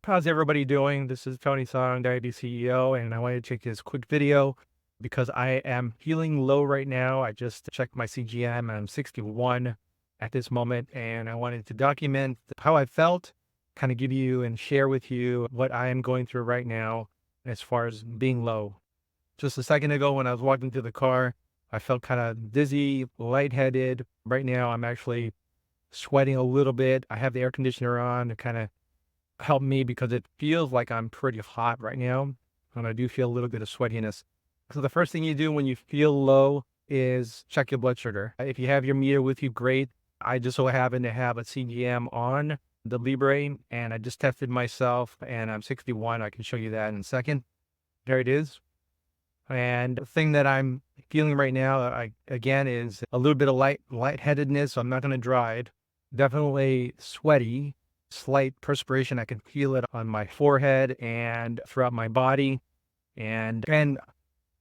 How's everybody doing? This is Tony Song, Diabetes CEO, and I wanted to take this quick video because I am feeling low right now. I just checked my CGM and I'm 61 at this moment, and I wanted to document how I felt, kind of give you and share with you what I am going through right now as far as being low. Just a second ago, when I was walking to the car, I felt kind of dizzy, lightheaded. Right now, I'm actually sweating a little bit. I have the air conditioner on to kind of help me because it feels like I'm pretty hot right now, and I do feel a little bit of sweatiness. So the first thing you do when you feel low is check your blood sugar. If you have your meter with you, great. I just so happen to have a CGM on the Libre, and I just tested myself, and I'm 61. I can show you that in a second. There it is. And the thing that I'm feeling right now, again, is a little bit of lightheadedness. So I'm not going to dry it. Definitely sweaty, slight perspiration. I can feel it on my forehead and throughout my body. And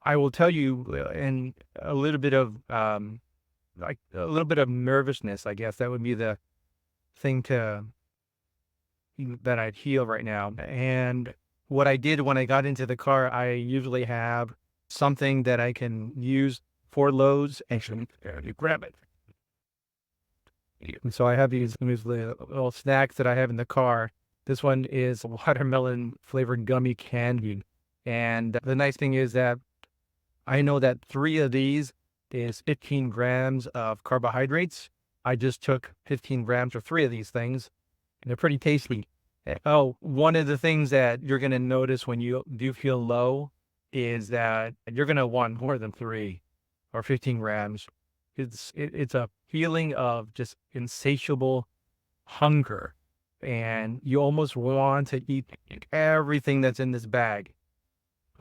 I will tell you, and a little bit of like a little bit of nervousness. I guess that would be the thing that I feel right now. And what I did when I got into the car, I usually have something that I can use for lows. Actually, you grab it. And so I have these little snacks that I have in the car. This one is watermelon flavored gummy candy. And the nice thing is that I know that 3 of these is 15 grams of carbohydrates. I just took 15 grams or 3 of these things, and they're pretty tasty. Oh, one of the things that you're going to notice when you do feel low is that you're going to want more than 3 or 15 grams. It's a feeling of just insatiable hunger, and you almost want to eat everything that's in this bag.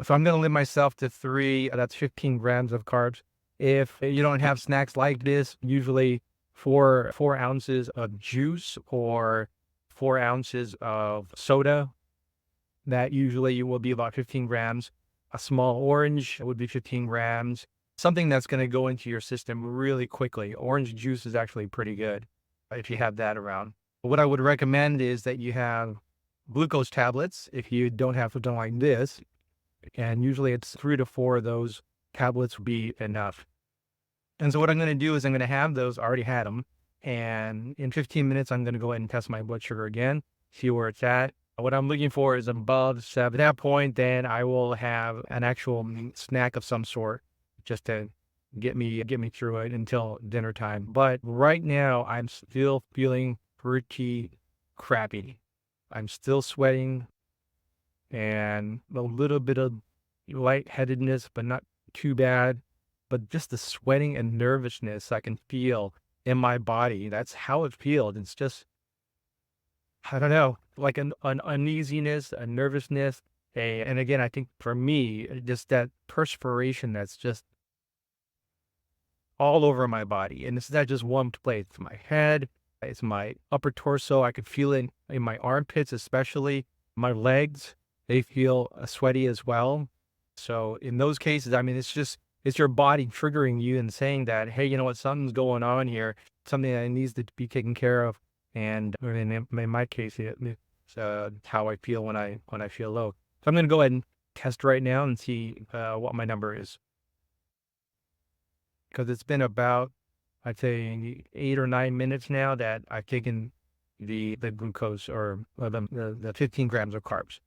So I'm going to limit myself to 3. That's 15 grams of carbs. If you don't have snacks like this, usually 4 ounces of juice or 4 ounces of soda, that usually will be about 15 grams. A small orange would be 15 grams. Something that's going to go into your system really quickly. Orange juice is actually pretty good if you have that around. What I would recommend is that you have glucose tablets if you don't have something like this. And usually it's 3 to 4 of those tablets will be enough. And so what I'm going to do is I'm going to have those, I already had them. And in 15 minutes, I'm going to go ahead and test my blood sugar again, see where it's at. What I'm looking for is above 7. At that point, then I will have an actual snack of some sort just to get me through it until dinner time. But right now, I'm still feeling pretty crappy. I'm still sweating and a little bit of lightheadedness, but not too bad. But just the sweating and nervousness I can feel in my body. That's how it feels. It's just, I don't know, like an uneasiness, a nervousness. And again, I think for me, just that perspiration that's just all over my body. And it's not just one place. It's my head, it's my upper torso. I could feel it in my armpits, especially my legs. They feel sweaty as well. So in those cases, I mean, it's your body triggering you and saying that, hey, you know what, something's going on here, something that needs to be taken care of. And in my case, it's how I feel when I feel low. So I'm going to go ahead and test right now and see what my number is. Because it's been about, I'd say, 8 or 9 minutes now that I've taken the glucose or the 15 grams of carbs.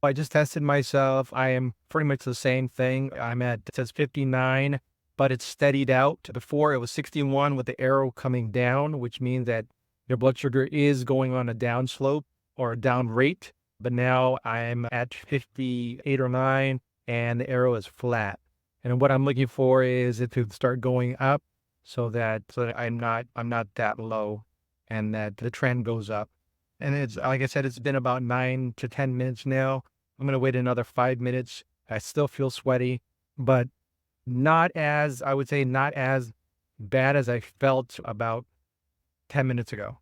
I just tested myself. I am pretty much the same thing. I'm at, it says 59, but it's steadied out. Before it was 61 with the arrow coming down, which means that your blood sugar is going on a down slope or a down rate. But now I'm at 58 or 9 and the arrow is flat. And what I'm looking for is it to start going up so that I'm not that low and that the trend goes up. And it's, like I said, it's been about 9 to 10 minutes now. I'm going to wait another 5 minutes. I still feel sweaty, but not as bad as I felt about 10 minutes ago.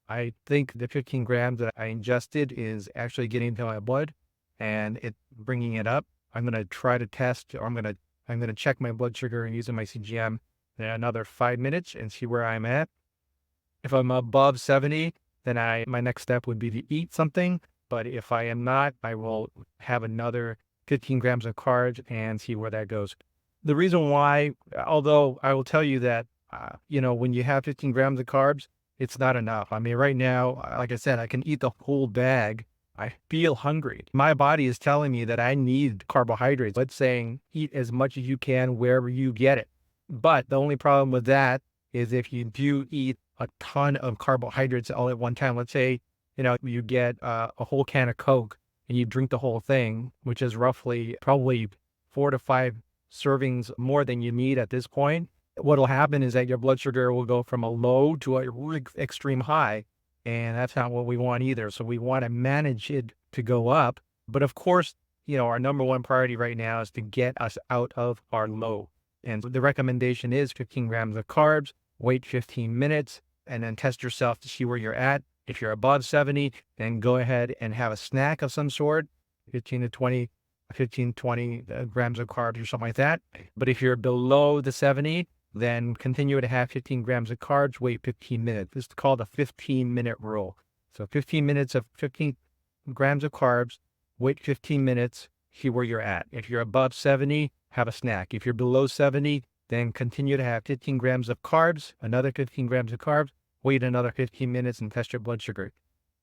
I think the 15 grams that I ingested is actually getting into my blood and it bringing it up. I'm going to try to test, or I'm going to check my blood sugar using my CGM in another 5 minutes and see where I'm at. If I'm above 70, then my next step would be to eat something. But if I am not, I will have another 15 grams of carbs and see where that goes. The reason why, although I will tell you that, when you have 15 grams of carbs, it's not enough. I mean, right now, like I said, I can eat the whole bag. I feel hungry. My body is telling me that I need carbohydrates. It's saying eat as much as you can wherever you get it. But the only problem with that is if you do eat a ton of carbohydrates all at one time, let's say, you get a whole can of Coke and you drink the whole thing, which is roughly probably 4 to 5 servings more than you need at this point. What'll happen is that your blood sugar will go from a low to a really extreme high. And that's not what we want either. So we want to manage it to go up. But of course, our number one priority right now is to get us out of our low. And the recommendation is 15 grams of carbs, wait 15 minutes, and then test yourself to see where you're at. If you're above 70, then go ahead and have a snack of some sort, 15 to 20 grams of carbs or something like that. But if you're below the 70, then continue to have 15 grams of carbs, wait 15 minutes. This is called a 15-minute rule. So 15 grams of carbs, wait 15 minutes, see where you're at. If you're above 70, have a snack. If you're below 70, then continue to have 15 grams of carbs, another 15 grams of carbs, wait another 15 minutes and test your blood sugar.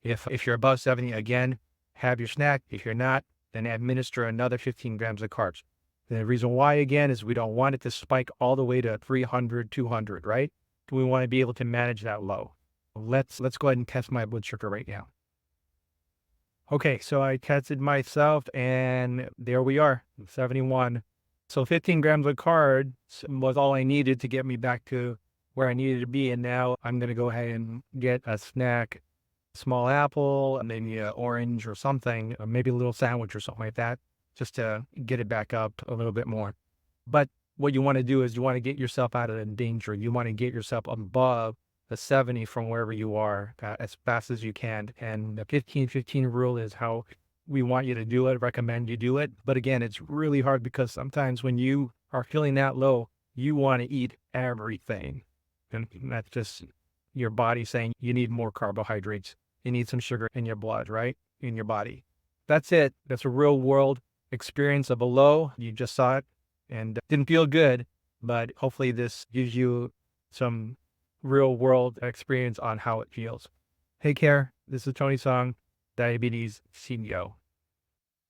If you're above 70, again, have your snack. If you're not, then administer another 15 grams of carbs. The reason why, again, is we don't want it to spike all the way to 300, 200, right? We want to be able to manage that low. Let's go ahead and test my blood sugar right now. Okay, so I tested myself and there we are, 71. So 15 grams of carbs was all I needed to get me back to where I needed to be. And now I'm going to go ahead and get a snack, small apple, maybe an orange or something, or maybe a little sandwich or something like that, just to get it back up a little bit more. But what you want to do is you want to get yourself out of the danger. You want to get yourself above the 70 from wherever you are as fast as you can. And the 15-15 rule is how we want you to do it, recommend you do it. But again, it's really hard because sometimes when you are feeling that low, you want to eat everything. And that's just your body saying you need more carbohydrates. You need some sugar in your blood, right? In your body. That's it. That's a real world experience of a low. You just saw it and didn't feel good, but hopefully this gives you some real world experience on how it feels. Take care. This is Tony Song, Diabetes CEO.